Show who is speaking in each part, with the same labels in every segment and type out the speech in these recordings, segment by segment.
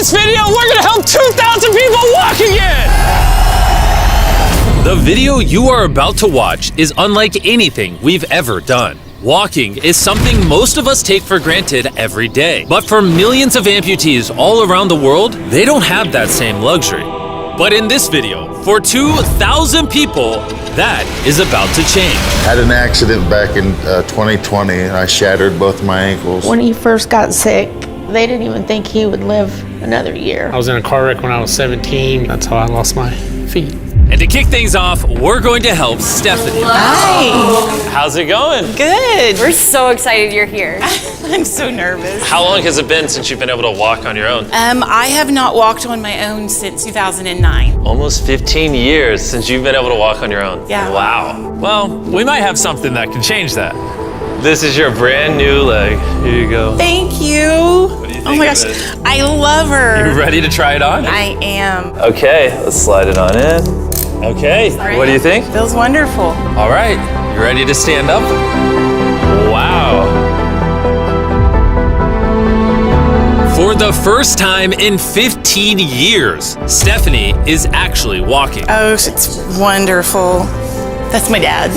Speaker 1: this video, we're gonna help 2,000 people walk again! The video you are about to watch is unlike anything we've ever done. Walking is something most of us take for granted every day. But for millions of amputees all around the world, they don't have that same luxury. But in this video, for 2,000 people, that is about to change.
Speaker 2: Had an accident back in 2020 and I shattered both my ankles.
Speaker 3: When he first got sick, they didn't even think he would live another year.
Speaker 4: I was in a car wreck when I was 17. That's how I lost my feet.
Speaker 1: And to kick things off, we're going to help Stephanie.
Speaker 5: Hi.
Speaker 1: How's it going?
Speaker 5: Good.
Speaker 6: We're so excited you're here.
Speaker 5: I'm so nervous.
Speaker 1: How long has it been since you've been able to walk on your own?
Speaker 5: I have not walked on my own since 2009.
Speaker 1: Almost 15 years since you've been able to walk on your own.
Speaker 5: Yeah.
Speaker 1: Wow. Well, we might have something that can change that. This is your brand new leg. Here you go.
Speaker 5: Thank you.
Speaker 1: What do you think
Speaker 5: Oh my
Speaker 1: of
Speaker 5: gosh,
Speaker 1: it?
Speaker 5: I love her.
Speaker 1: You ready to try it on?
Speaker 5: I am.
Speaker 1: Okay, let's slide it on in. Okay, what do you think?
Speaker 5: Feels wonderful.
Speaker 1: All right, you ready to stand up? Wow. For the first time in 15 years, Stephanie is actually walking.
Speaker 5: Oh, it's wonderful. That's my dad.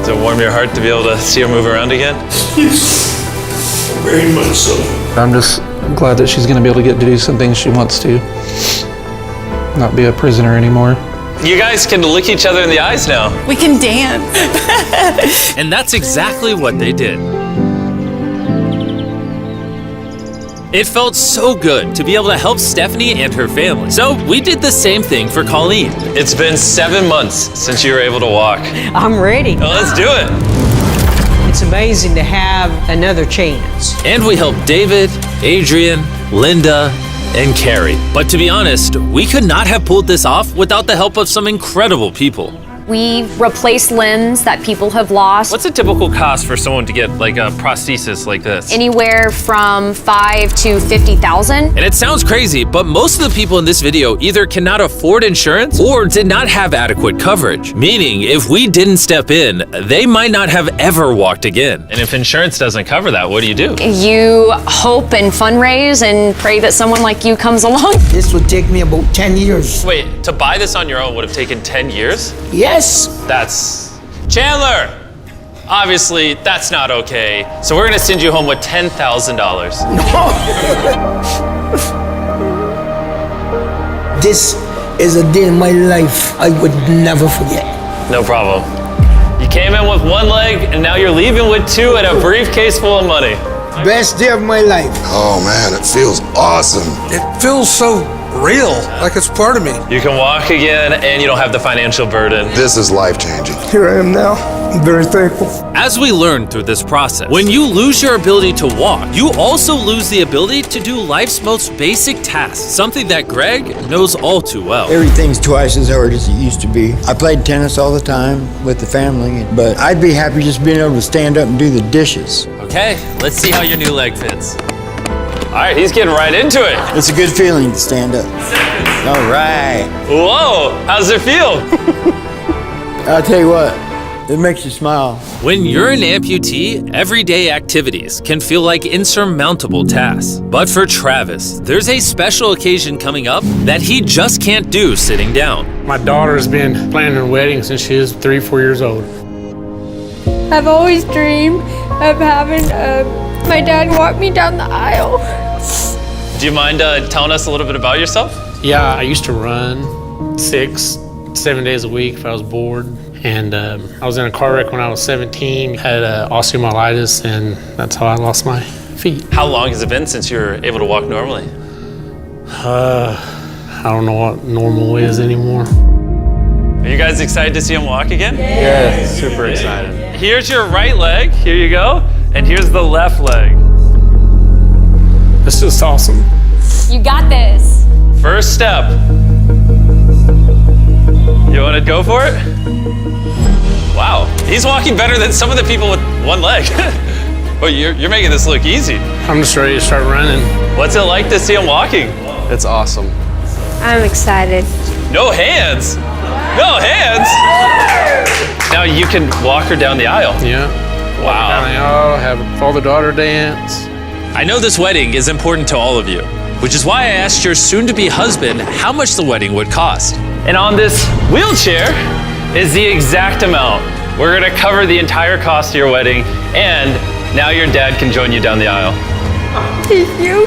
Speaker 1: Does it warm your heart to be able to see her move around again?
Speaker 7: Very much so.
Speaker 4: I'm just glad that she's going to be able to get to do some things she wants to. Not be a prisoner anymore.
Speaker 1: You guys can look each other in the eyes now.
Speaker 5: We can dance.
Speaker 1: And that's exactly what they did. It felt so good to be able to help Stephanie and her family. So we did the same thing for Colleen. It's been 7 months since you were able to walk.
Speaker 8: I'm ready.
Speaker 1: Well, let's do it.
Speaker 8: It's amazing to have another chance.
Speaker 1: And we helped David, Adrian, Linda, and Carrie. But to be honest, we could not have pulled this off without the help of some incredible people.
Speaker 6: We replace limbs that people have lost.
Speaker 1: What's a typical cost for someone to get like a prosthesis like this?
Speaker 6: Anywhere from $5,000 to $50,000.
Speaker 1: And it sounds crazy, but most of the people in this video either cannot afford insurance or did not have adequate coverage. Meaning, if we didn't step in, they might not have ever walked again. And if insurance doesn't cover that, what do?
Speaker 6: You hope and fundraise and pray that someone like you comes along.
Speaker 7: This would take me about 10 years.
Speaker 1: Wait, to buy this on your own would have taken 10 years?
Speaker 7: Yes.
Speaker 1: That's... Chandler! Obviously, that's not okay. So we're gonna send you home with $10,000.
Speaker 7: This is a day in my life I would never forget.
Speaker 1: No problem. You came in with one leg, and now you're leaving with two and a briefcase full of money.
Speaker 7: Best day of my life.
Speaker 9: Oh man, it feels awesome.
Speaker 10: It feels so real, like it's part of me.
Speaker 1: You can walk again, and you don't have the financial burden.
Speaker 9: This is life-changing.
Speaker 7: Here I am now. I'm very thankful.
Speaker 1: As we learned through this process, when you lose your ability to walk, you also lose the ability to do life's most basic tasks, something that Greg knows all too well.
Speaker 11: Everything's twice as hard as it used to be. I played tennis all the time with the family, but I'd be happy just being able to stand up and do the dishes.
Speaker 1: Okay, let's see how your new leg fits. All right, he's getting right into it.
Speaker 11: It's a good feeling to stand up. All right.
Speaker 1: Whoa, how's it feel?
Speaker 11: I'll tell you what, it makes you smile.
Speaker 1: When you're an amputee, everyday activities can feel like insurmountable tasks. But for Travis, there's a special occasion coming up that he just can't do sitting down.
Speaker 4: My daughter's been planning her wedding since she was 3, 4 years old.
Speaker 12: I've always dreamed of having my dad walk me down the aisle.
Speaker 1: Do you mind telling us a little bit about yourself?
Speaker 4: Yeah, I used to run 6, 7 days a week if I was bored. And I was in a car wreck when I was 17, had osteomyelitis, and that's how I lost my feet.
Speaker 1: How long has it been since you were able to walk normally?
Speaker 4: I don't know what normal is anymore.
Speaker 1: Are you guys excited to see him walk again?
Speaker 4: Yeah, super excited.
Speaker 1: Here's your right leg, here you go, and here's the left leg.
Speaker 4: It's just awesome.
Speaker 6: You got this.
Speaker 1: First step. You want to go for it? Wow, he's walking better than some of the people with one leg. Well, you're making this look easy.
Speaker 4: I'm just ready to start running.
Speaker 1: What's it like to see him walking?
Speaker 10: It's awesome.
Speaker 12: I'm excited.
Speaker 1: No hands. No hands. Now you can walk her down the aisle.
Speaker 4: Yeah. Down the aisle, have a father-daughter dance.
Speaker 1: I know this wedding is important to all of you, which is why I asked your soon-to-be husband how much the wedding would cost.
Speaker 13: And on this wheelchair is the exact amount. We're gonna cover the entire cost of your wedding, and now your dad can join you down the aisle.
Speaker 12: Thank you.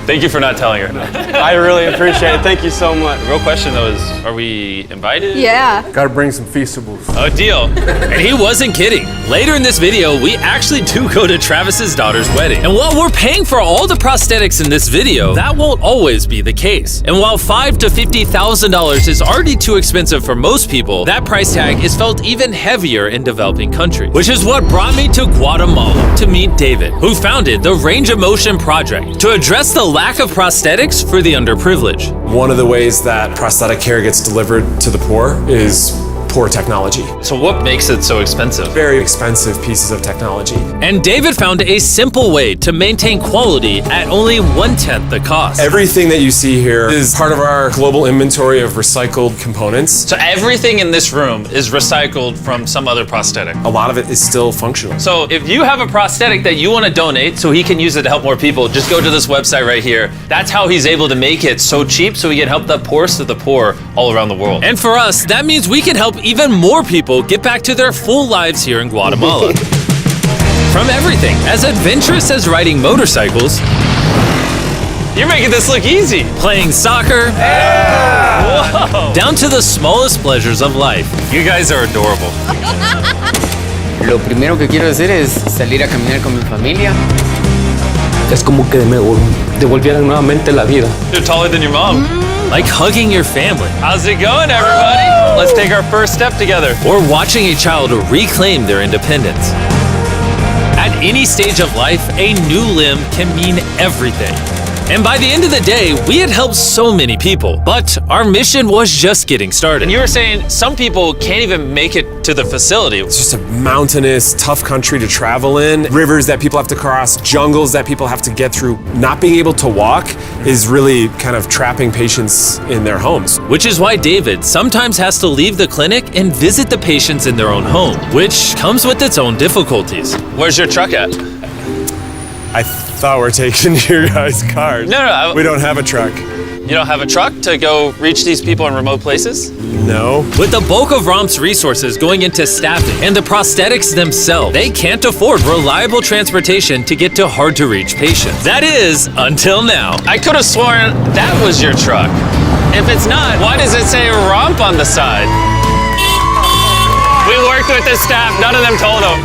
Speaker 13: Thank you for not telling her. I really appreciate it. Thank you so much. The real question though is, are we invited?
Speaker 12: Yeah.
Speaker 10: Gotta bring some feastables.
Speaker 1: A deal. And he wasn't kidding. Later in this video, we actually do go to Travis's daughter's wedding. And while we're paying for all the prosthetics in this video, that won't always be the case. And while $5,000 to $50,000 is already too expensive for most people, that price tag is felt even heavier in developing countries. Which is what brought me to Guatemala to meet David, who founded the Range of Motion Project to address the lack of prosthetics for the underprivileged.
Speaker 14: One of the ways that prosthetic care gets delivered to the poor is poor technology.
Speaker 1: So what makes it so expensive?
Speaker 14: Very expensive pieces of technology.
Speaker 1: And David found a simple way to maintain quality at only 1/10 the cost.
Speaker 14: Everything that you see here is part of our global inventory of recycled components.
Speaker 1: So everything in this room is recycled from some other prosthetic.
Speaker 14: A lot of it is still functional.
Speaker 1: So if you have a prosthetic that you want to donate so he can use it to help more people, just go to this website right here. That's how he's able to make it so cheap so he can help the poorest of the poor all around the world. And for us, that means we can help even more people get back to their full lives here in Guatemala. From everything as adventurous as riding motorcycles,
Speaker 13: You're making this look easy.
Speaker 1: playing soccer,
Speaker 13: Whoa.
Speaker 1: down to the smallest pleasures of life. You guys are adorable.
Speaker 15: Lo primero que quiero hacer es salir a caminar con mi familia.
Speaker 7: Es como que me devolvieran nuevamente la vida.
Speaker 13: You're taller than your mom.
Speaker 1: Like hugging your family.
Speaker 13: How's it going, everybody? Let's take our first step together.
Speaker 1: Or watching a child reclaim their independence. At any stage of life, a new limb can mean everything. And by the end of the day, we had helped so many people, but our mission was just getting started.
Speaker 13: And you were saying some people can't even make it to the facility.
Speaker 14: It's just a mountainous, tough country to travel in. Rivers that people have to cross, jungles that people have to get through. Not being able to walk is really kind of trapping patients in their homes.
Speaker 1: Which is why David sometimes has to leave the clinic and visit the patients in their own home, which comes with its own difficulties.
Speaker 13: Where's your truck at?
Speaker 14: I thought we're taking your guys' cars.
Speaker 13: No.
Speaker 14: We don't have a truck.
Speaker 13: You don't have a truck to go reach these people in remote places?
Speaker 14: No.
Speaker 1: With the bulk of ROMP's resources going into staffing and the prosthetics themselves, they can't afford reliable transportation to get to hard-to-reach patients. That is, until now.
Speaker 13: I could have sworn that was your truck. If it's not, why does it say ROMP on the side? We worked with the staff, none of them told them.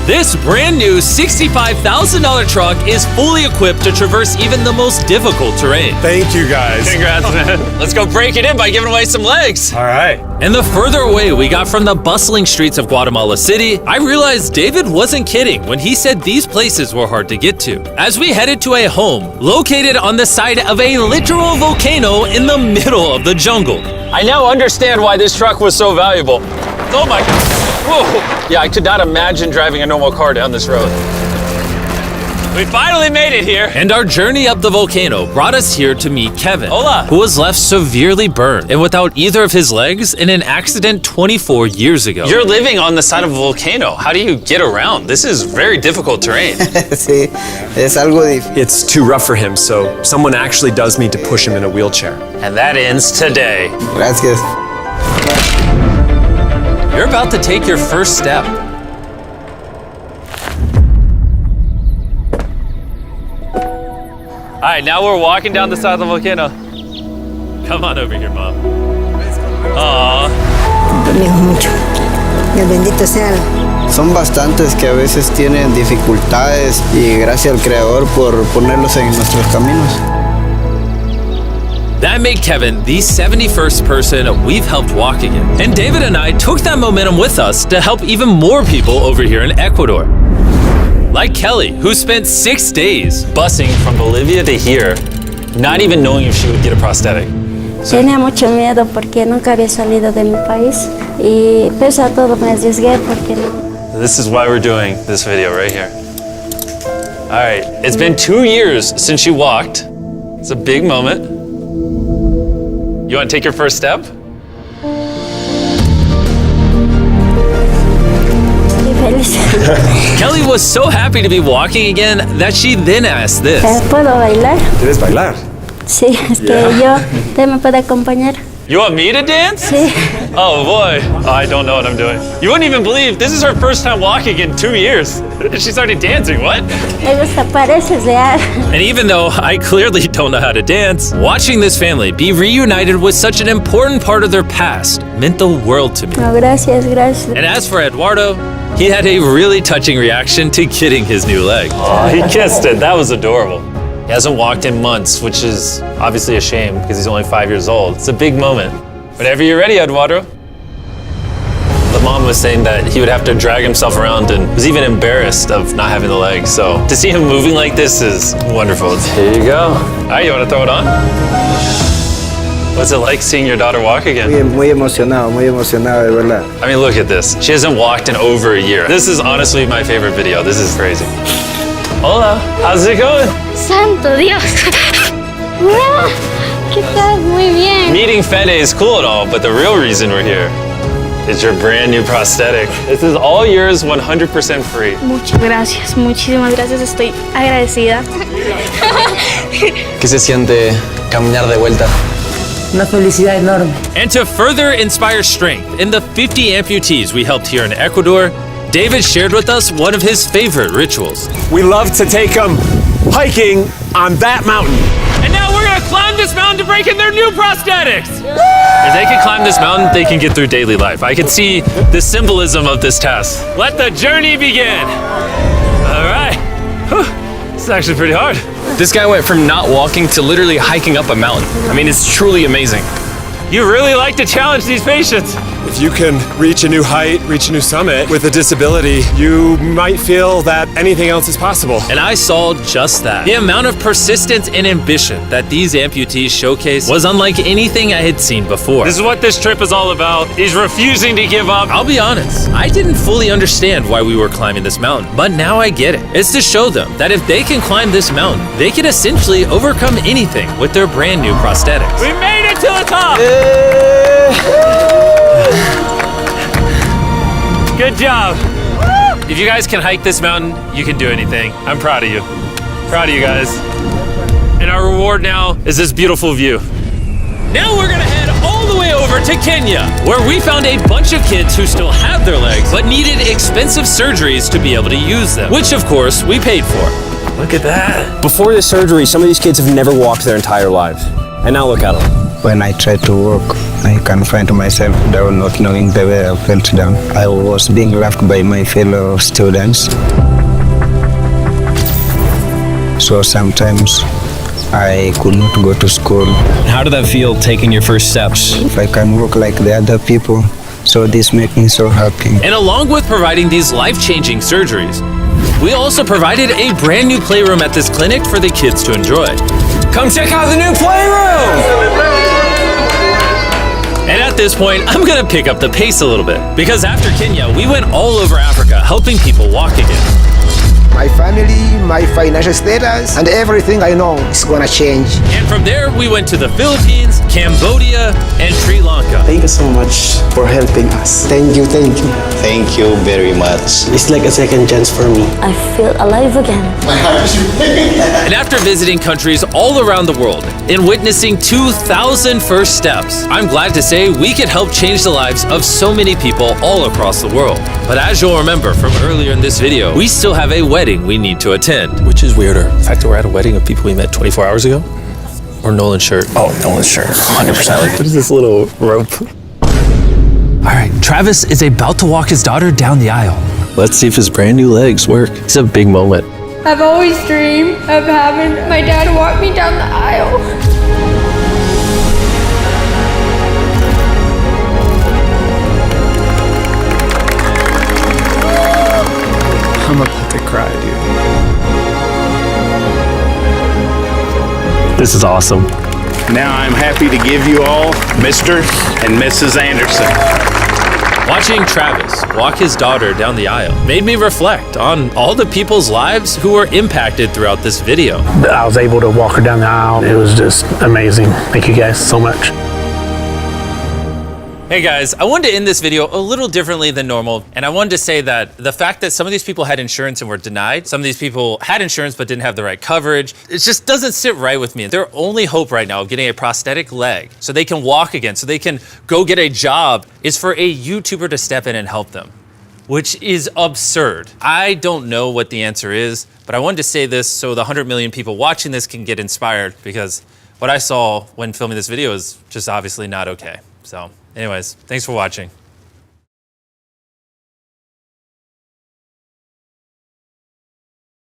Speaker 1: This brand new $65,000 truck is fully equipped to traverse even the most difficult terrain.
Speaker 14: Thank you guys.
Speaker 13: Congrats, man. Let's go break it in by giving away some legs.
Speaker 14: All right.
Speaker 1: And the further away we got from the bustling streets of Guatemala City, I realized David wasn't kidding when he said these places were hard to get to. As we headed to a home located on the side of a literal volcano in the middle of the jungle.
Speaker 13: I now understand why this truck was so valuable. Oh my God. Whoa. Yeah, I could not imagine driving a normal car down this road. We finally made it here.
Speaker 1: And our journey up the volcano brought us here to meet Kevin,
Speaker 13: Hola.
Speaker 1: who was left severely burned and without either of his legs in an accident 24 years ago.
Speaker 13: You're living on the side of a volcano. How do you get around? This is very difficult terrain.
Speaker 15: Sí, es algo difícil.
Speaker 14: It's too rough for him, so someone actually does need to push him in a wheelchair.
Speaker 13: And that ends today.
Speaker 15: Gracias.
Speaker 1: You're about to take your first step.
Speaker 13: All right, now we're walking down the side of the volcano.
Speaker 1: Come on over here, Mom.
Speaker 13: Aww.
Speaker 12: mucho. Dios bendito sea.
Speaker 15: Son bastantes que a veces tienen dificultades y gracias al Creador por ponerlos en nuestros caminos.
Speaker 1: That made Kevin the 71st person we've helped walk again. And David and I took that momentum with us to help even more people over here in Ecuador. Like Kelly, who spent 6 days
Speaker 13: busing from Bolivia to here, not even knowing if she would get a prosthetic.
Speaker 12: Tenía mucho miedo porque nunca había salido de mi país y pese a todo me arriesgué porque no.
Speaker 13: This is why we're doing this video right here. All right, it's been 2 years since you walked. It's a big moment. You want to take your first step?
Speaker 12: Y feliz.
Speaker 1: Kelly was so happy to be walking again that she then asked this.
Speaker 12: ¿Puedo bailar?
Speaker 14: ¿Quieres bailar?
Speaker 12: Sí, ¿usted me puede acompañar?
Speaker 13: You want me to dance?
Speaker 12: Sí.
Speaker 13: Oh boy, I don't know what I'm doing. You wouldn't even believe this is her first time walking in 2 years. She started dancing, what?
Speaker 12: Me gusta, parece real.
Speaker 1: And even though I clearly don't know how to dance, watching this family be reunited with such an important part of their past meant the world to me.
Speaker 12: No, gracias, gracias.
Speaker 1: And as for Eduardo, he had a really touching reaction to getting his new leg.
Speaker 13: Oh, he kissed it. That was adorable. He hasn't walked in months, which is obviously a shame because he's only 5 years old. It's a big moment. Whenever you're ready, Eduardo. The mom was saying that he would have to drag himself around and was even embarrassed of not having the leg. So to see him moving like this is wonderful. Here you go. All right, you want to throw it on? What's it like seeing your daughter walk again?
Speaker 15: Muy emocionado, de verdad.
Speaker 13: I mean, look at this. She hasn't walked in over a year. This is honestly my favorite video. This is crazy. Hola, how's it going?
Speaker 12: Santo Dios. ¿Qué tal? Muy bien.
Speaker 13: Meeting Fede is cool and all, but the real reason we're here is your brand new prosthetic. This is all yours, 100% free.
Speaker 12: Muchas gracias, muchísimas gracias. Estoy agradecida.
Speaker 7: ¿Qué se siente caminar de vuelta?
Speaker 8: Una felicidad enorme.
Speaker 1: And to further inspire strength in the 50 amputees we helped here in Ecuador, David shared with us one of his favorite rituals.
Speaker 14: We love to take them hiking on that mountain.
Speaker 1: And now we're gonna climb this mountain to break in their new prosthetics. If they can climb this mountain, they can get through daily life. I can see the symbolism of this task. Let the journey begin. All right. Whew. This is actually pretty hard.
Speaker 7: This guy went from not walking to literally hiking up a mountain. I mean, it's truly amazing.
Speaker 1: You really like to challenge these patients.
Speaker 14: If you can reach a new height, reach a new summit with a disability, you might feel that anything else is possible.
Speaker 1: And I saw just that. The amount of persistence and ambition that these amputees showcase was unlike anything I had seen before.
Speaker 13: This is what this trip is all about. He's refusing to give up.
Speaker 1: I'll be honest, I didn't fully understand why we were climbing this mountain, but now I get it. It's to show them that if they can climb this mountain, they can essentially overcome anything with their brand new prosthetics.
Speaker 13: We made it to the top!
Speaker 1: Good job. If you guys can hike this mountain, you can do anything. I'm proud of you. Proud of you guys. And our reward now is this beautiful view. Now we're gonna head all the way over to Kenya, where we found a bunch of kids who still have their legs, but needed expensive surgeries to be able to use them, which of course we paid for. Look at that.
Speaker 7: Before this surgery, some of these kids have never walked their entire lives. And now look at them.
Speaker 15: When I tried to walk, I can find myself down, not knowing the way I felt down. I was being laughed by my fellow students. So sometimes I could not go to school.
Speaker 7: How did that feel, taking your first steps?
Speaker 15: If I can walk like the other people, so this makes me so happy.
Speaker 1: And along with providing these life-changing surgeries, we also provided a brand new playroom at this clinic for the kids to enjoy.
Speaker 7: Come check out the new playroom!
Speaker 1: And at this point, I'm gonna pick up the pace a little bit, because after Kenya, we went all over Africa helping people walk again.
Speaker 16: My family, my financial status, and everything I know is gonna change.
Speaker 1: And from there, we went to the Philippines, Cambodia, and Sri Lanka.
Speaker 17: Thank you so much for helping us.
Speaker 16: Thank you, thank you.
Speaker 15: Thank you very much.
Speaker 17: It's like a second chance for me.
Speaker 12: I feel alive again.
Speaker 1: And after visiting countries all around the world and witnessing 2,000 first steps, I'm glad to say we could help change the lives of so many people all across the world. But as you'll remember from earlier in this video, we still have a wedding we need to attend.
Speaker 13: Which is weirder, the fact that we're at a wedding of people we met 24 hours ago? Or Nolan's shirt?
Speaker 7: Oh, Nolan's shirt, 100%.
Speaker 13: What is this little rope?
Speaker 1: All right, Travis is about to walk his daughter down the aisle.
Speaker 13: Let's see if his brand new legs work. It's a big moment.
Speaker 12: I've always dreamed of having my dad walk me down the aisle.
Speaker 17: I'm about to cry, dude.
Speaker 13: This is awesome.
Speaker 18: Now I'm happy to give you all Mr. and Mrs. Anderson.
Speaker 1: Watching Travis walk his daughter down the aisle made me reflect on all the people's lives who were impacted throughout this video.
Speaker 4: I was able to walk her down the aisle. It was just amazing. Thank you guys so much.
Speaker 1: Hey guys, I wanted to end this video a little differently than normal, and I wanted to say that the fact that some of these people had insurance and were denied, some of these people had insurance but didn't have the right coverage, it just doesn't sit right with me. Their only hope right now of getting a prosthetic leg so they can walk again, so they can go get a job, is for a YouTuber to step in and help them, which is absurd. I don't know what the answer is, but I wanted to say this so the 100 million people watching this can get inspired, because what I saw when filming this video is just obviously not okay. So anyways, thanks for watching.